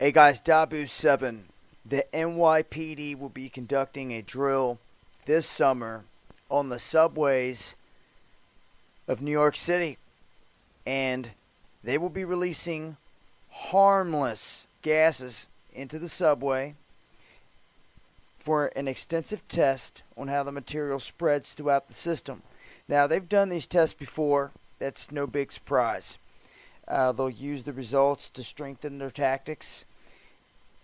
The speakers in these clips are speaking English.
Hey guys, Dabu7. The NYPD will be conducting a drill this summer on the subways of New York City. And they will be releasing harmless gases into the subway for an extensive test on how the material spreads throughout the system. Now, they've done these tests before. That's no big surprise. They'll use the results to strengthen their tactics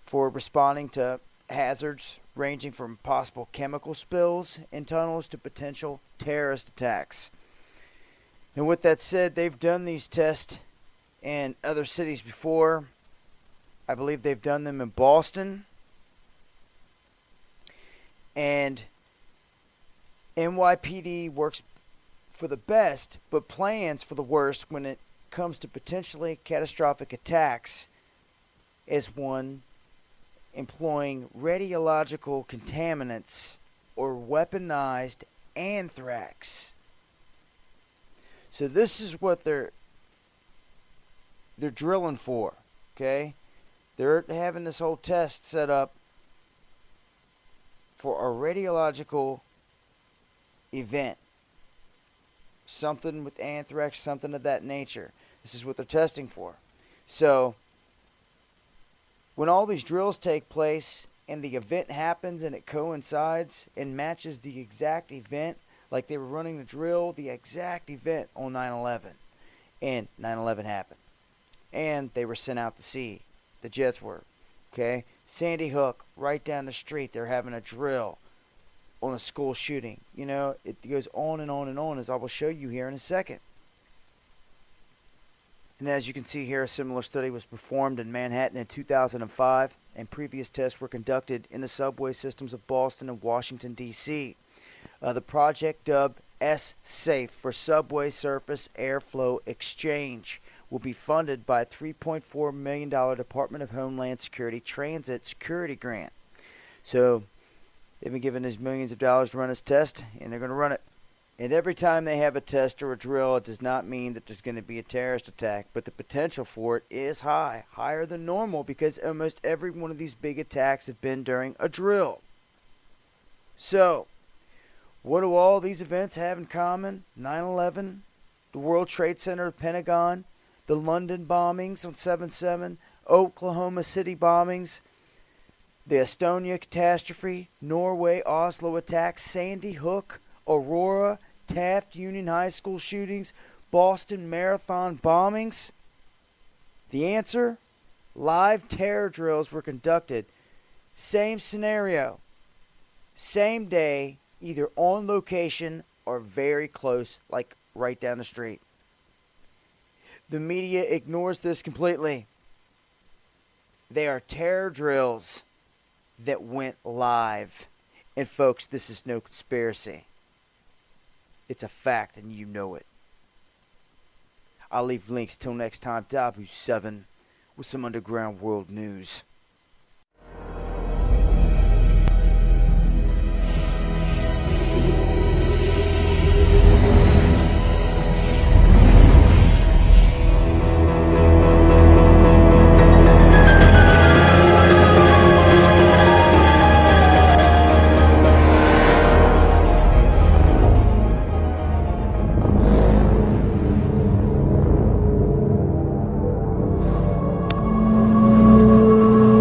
for responding to hazards ranging from possible chemical spills in tunnels to potential terrorist attacks. And with that said, they've done these tests in other cities before. I believe they've done them in Boston. And NYPD works for the best, but plans for the worst when it comes to potentially catastrophic attacks, as one employing radiological contaminants or weaponized anthrax. So this is what they're drilling for, okay? They're having this whole test set up for a radiological event. Something with anthrax, something of that nature. This is what they're testing for. So, when all these drills take place and the event happens and it coincides and matches the exact event, like they were running the drill, the exact event on 9/11. And 9/11 happened. And they were sent out to sea. The jets were. Okay? Sandy Hook, right down the street, they're having a drill on a school shooting. You know, it goes on and on and on, as I will show you here in a second. And as you can see here, a similar study was performed in Manhattan in 2005, and previous tests were conducted in the subway systems of Boston and Washington, D.C. The project, dubbed S-SAFE for Subway Surface Airflow Exchange, will be funded by a $3.4 million Department of Homeland Security Transit Security Grant. So, they've been given these millions of dollars to run this test, and they're going to run it. And every time they have a test or a drill, it does not mean that there's going to be a terrorist attack, but the potential for it is high, higher than normal, because almost every one of these big attacks have been during a drill. So, what do all these events have in common? 9/11, the World Trade Center, Pentagon, the London bombings on 7/7, Oklahoma City bombings, the Estonia catastrophe, Norway Oslo attacks, Sandy Hook, Aurora, Taft Union High School shootings, Boston Marathon bombings? The answer? Live terror drills were conducted. Same scenario. Same day, either on location or very close, like right down the street. The media ignores this completely. They are terror drills that went live. And folks, this is no conspiracy. It's a fact, and you know it. I'll leave links till next time. Dabu7 with some underground world news.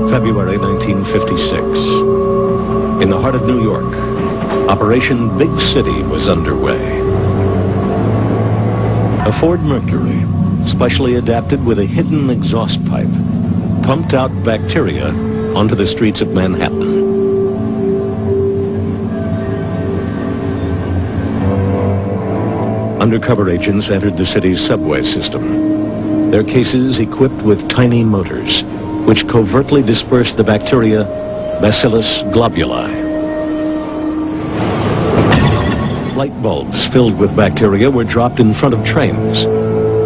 February 1956. In the heart of New York, Operation Big City was underway. A Ford Mercury, specially adapted with a hidden exhaust pipe, pumped out bacteria onto the streets of Manhattan. Undercover agents entered the city's subway system, their cases equipped with tiny motors, which covertly dispersed the bacteria Bacillus globuli. Light bulbs filled with bacteria were dropped in front of trains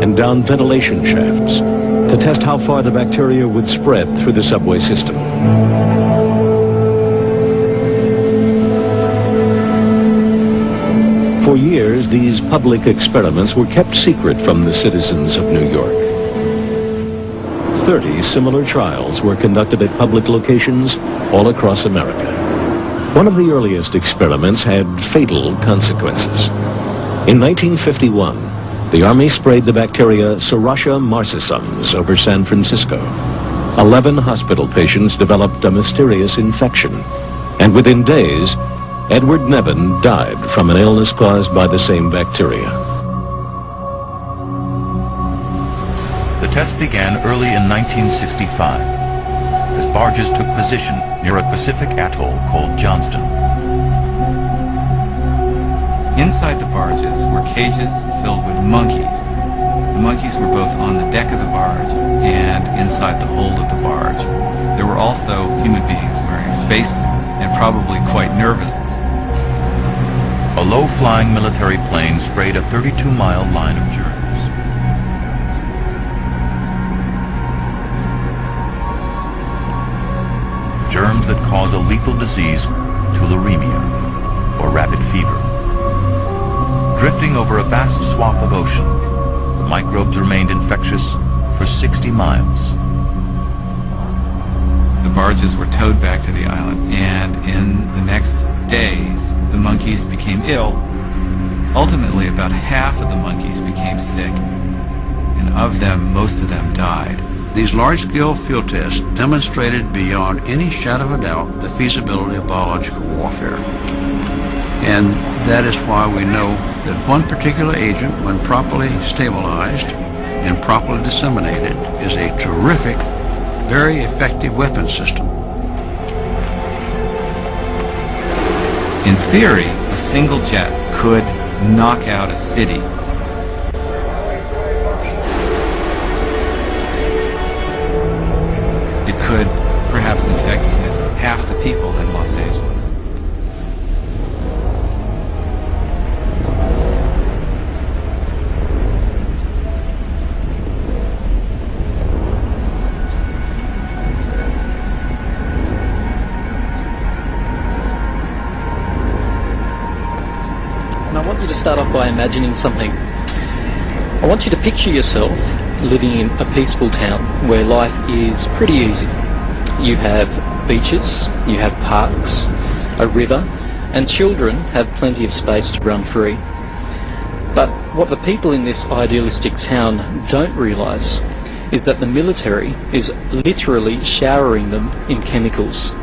and down ventilation shafts to test how far the bacteria would spread through the subway system. For years, these public experiments were kept secret from the citizens of New York. 30 similar trials were conducted at public locations all across America. One of the earliest experiments had fatal consequences. In 1951, the Army sprayed the bacteria Serratia marcescens over San Francisco. 11 hospital patients developed a mysterious infection, and within days, Edward Nevin died from an illness caused by the same bacteria. The test began early in 1965 as barges took position near a Pacific atoll called Johnston. Inside the barges were cages filled with monkeys. The monkeys were both on the deck of the barge and inside the hold of the barge. There were also human beings wearing spacesuits and probably quite nervous. A low-flying military plane sprayed a 32-mile line of germs. Germs that cause a lethal disease, tularemia, or rapid fever. Drifting over a vast swath of ocean, the microbes remained infectious for 60 miles. The barges were towed back to the island, and in the next days, the monkeys became ill. Ultimately, about half of the monkeys became sick, and of them, most of them died. These large-scale field tests demonstrated beyond any shadow of a doubt the feasibility of biological warfare. And that is why we know that one particular agent, when properly stabilized and properly disseminated, is a terrific, very effective weapon system. In theory, a single jet could knock out a city. It could perhaps infect as many as half the people in Los Angeles. And I want you to start off by imagining something. I want you to picture yourself living in a peaceful town where life is pretty easy. You have beaches, you have parks, a river, and children have plenty of space to run free. But what the people in this idealistic town don't realise is that the military is literally showering them in chemicals.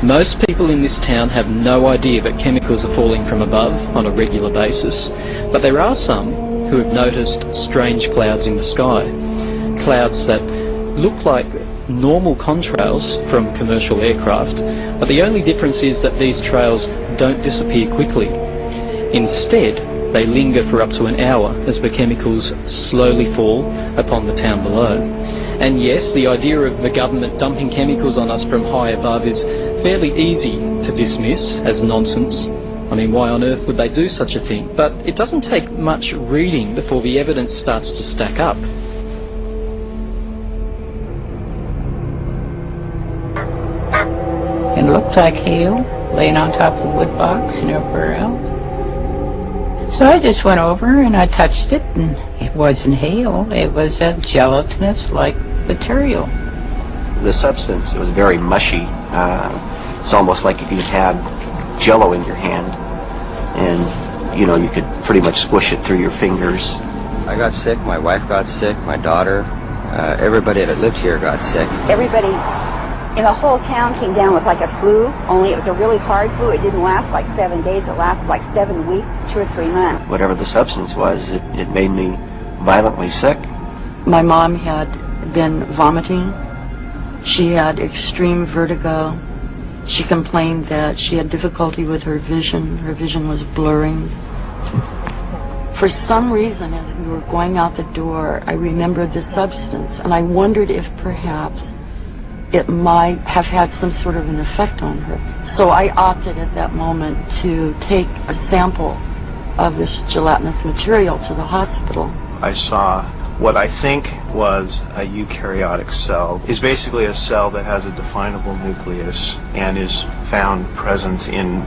Most people in this town have no idea that chemicals are falling from above on a regular basis, but there are some who have noticed strange clouds in the sky. Clouds that look like normal contrails from commercial aircraft, but the only difference is that these trails don't disappear quickly. Instead, they linger for up to an hour as the chemicals slowly fall upon the town below. And yes, the idea of the government dumping chemicals on us from high above is fairly easy to dismiss as nonsense. I mean, why on earth would they do such a thing? But it doesn't take much reading before the evidence starts to stack up. It looked like hail laying on top of the wood box and everywhere else. So I just went over and I touched it, and it wasn't hail, it was a gelatinous-like material. The substance, it was very mushy. It's almost like if you had Jell-O in your hand, and you know, you could pretty much squish it through your fingers. I got sick, my wife got sick, my daughter, everybody that lived here got sick. Everybody in the whole town came down with like a flu, only it was a really hard flu. It didn't last like 7 days, it lasted like 7 weeks to 2 or 3 months. Whatever the substance was, it made me violently sick. My mom had been vomiting. She had extreme vertigo. She complained that she had difficulty with her vision. Her vision was blurring. For some reason, as we were going out the door, I remembered the substance, and I wondered if perhaps it might have had some sort of an effect on her. So I opted at that moment to take a sample of this gelatinous material to the hospital. I saw what I think was a eukaryotic cell. It's basically a cell that has a definable nucleus and is found present in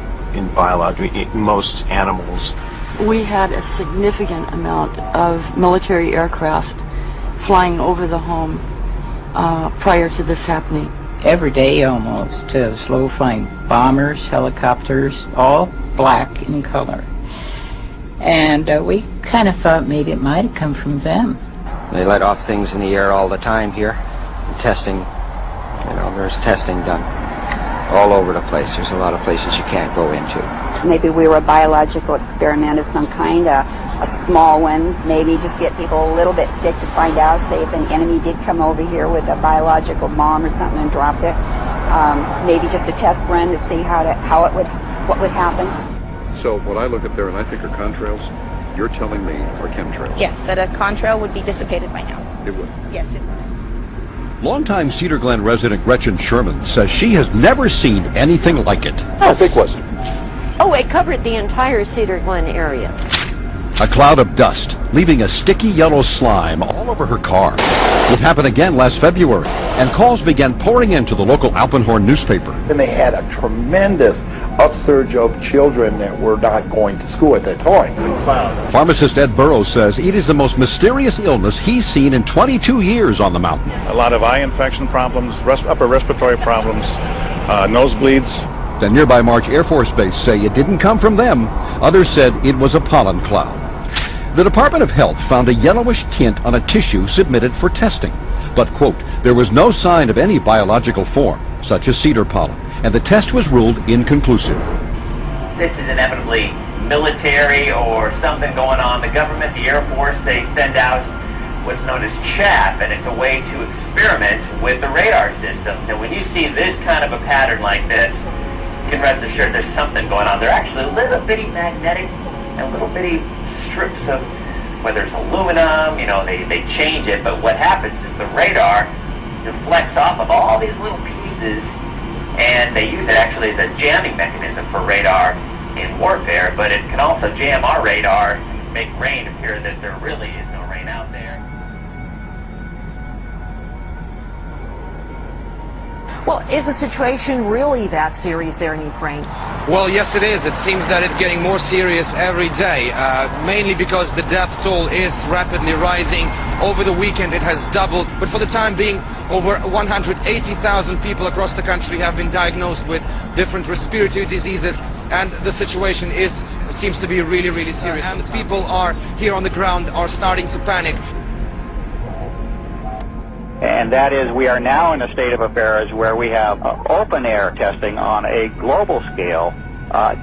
biology, in most animals. We had a significant amount of military aircraft flying over the home, prior to this happening? Every day almost, slow-flying bombers, helicopters, all black in color. And we kind of thought maybe it might have come from them. They let off things in the air all the time here. Testing, there's testing done all over the place. There's a lot of places you can't go into. Maybe we were a biological experiment of some kind, a small one, maybe just get people a little bit sick to find out, say if an enemy did come over here with a biological bomb or something and dropped it. Maybe just a test run to see what would happen. So what I look at there and I think are contrails, you're telling me are chemtrails. Yes, that a contrail would be dissipated by now. It would? Yes, it would. Longtime Cedar Glen resident Gretchen Sherman says she has never seen anything like it. How big was it? Oh, it covered the entire Cedar Glen area. A cloud of dust, leaving a sticky yellow slime all over her car. It happened again last February, and calls began pouring into the local Alpenhorn newspaper. And they had a tremendous upsurge of children that were not going to school at that time. Pharmacist Ed Burrows says it is the most mysterious illness he's seen in 22 years on the mountain. A lot of eye infection problems, upper respiratory problems, nosebleeds. The nearby March Air Force Base say it didn't come from them. Others said it was a pollen cloud. The Department of Health found a yellowish tint on a tissue submitted for testing. But, quote, there was no sign of any biological form, such as cedar pollen, and the test was ruled inconclusive. This is inevitably military or something going on. The government, the Air Force, they send out what's known as chaff, and it's a way to experiment with the radar systems. And when you see this kind of a pattern like this, you can rest assured there's something going on. They're actually little bitty magnetic and little bitty strips of, whether it's aluminum, they change it, but what happens is the radar deflects off of all these little pieces, and they use it actually as a jamming mechanism for radar in warfare, but it can also jam our radar and make rain appear that there really is no rain out there. Well, is the situation really that serious there in Ukraine? Well, yes, it is. It seems that it's getting more serious every day, mainly because the death toll is rapidly rising. Over the weekend, it has doubled. But for the time being, over 180,000 people across the country have been diagnosed with different respiratory diseases, and the situation seems to be really, really serious. And people are here on the ground are starting to panic. And that is, we are now in a state of affairs where we have open-air testing on a global scale,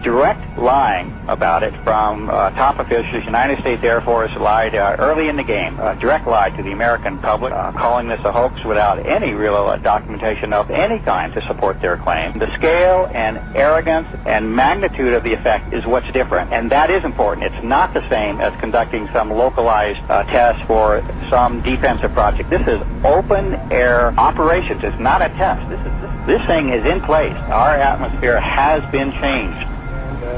direct lying about it from top officials. United States Air Force lied early in the game, direct lie to the American public, calling this a hoax without any real documentation of any kind to support their claim. The scale and arrogance and magnitude of the effect is what's different, and that is important. It's not the same as conducting some localized test for some defensive project. This is open-air operations. It's not a test. This thing is in place. Our atmosphere has been changed.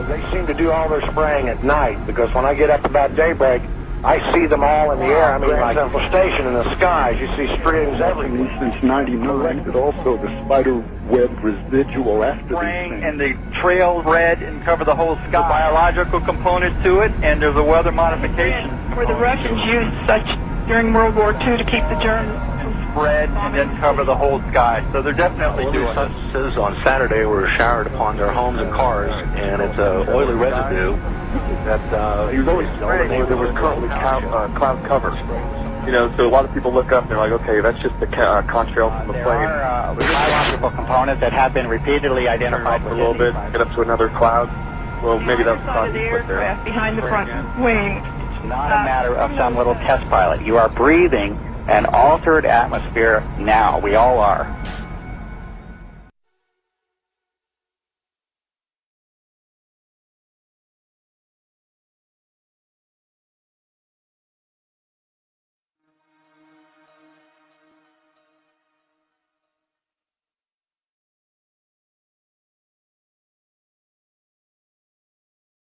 They seem to do all their spraying at night, because when I get up about daybreak, I see them all in the air. I mean, like Central Station in the skies, you see strings everywhere. Since 99, but also the spider web residual after spraying, and the trail red and cover the whole sky. The biological component to it, and there's a weather modification. Where the Russians used such during World War II to keep the germs spread and then cover the whole sky. So they're definitely doing it. Substances on Saturday were showered upon their homes and cars, and it's a oily residue that there was currently cloud cover. So a lot of people look up and they're like, okay, that's just the contrail from the plane. There are biological components that have been repeatedly identified for a little bit, get up to another cloud. Well, maybe that's the cause you put there. Behind the front wing. It's not a matter of some little test pilot. You are breathing an altered atmosphere now. We all are.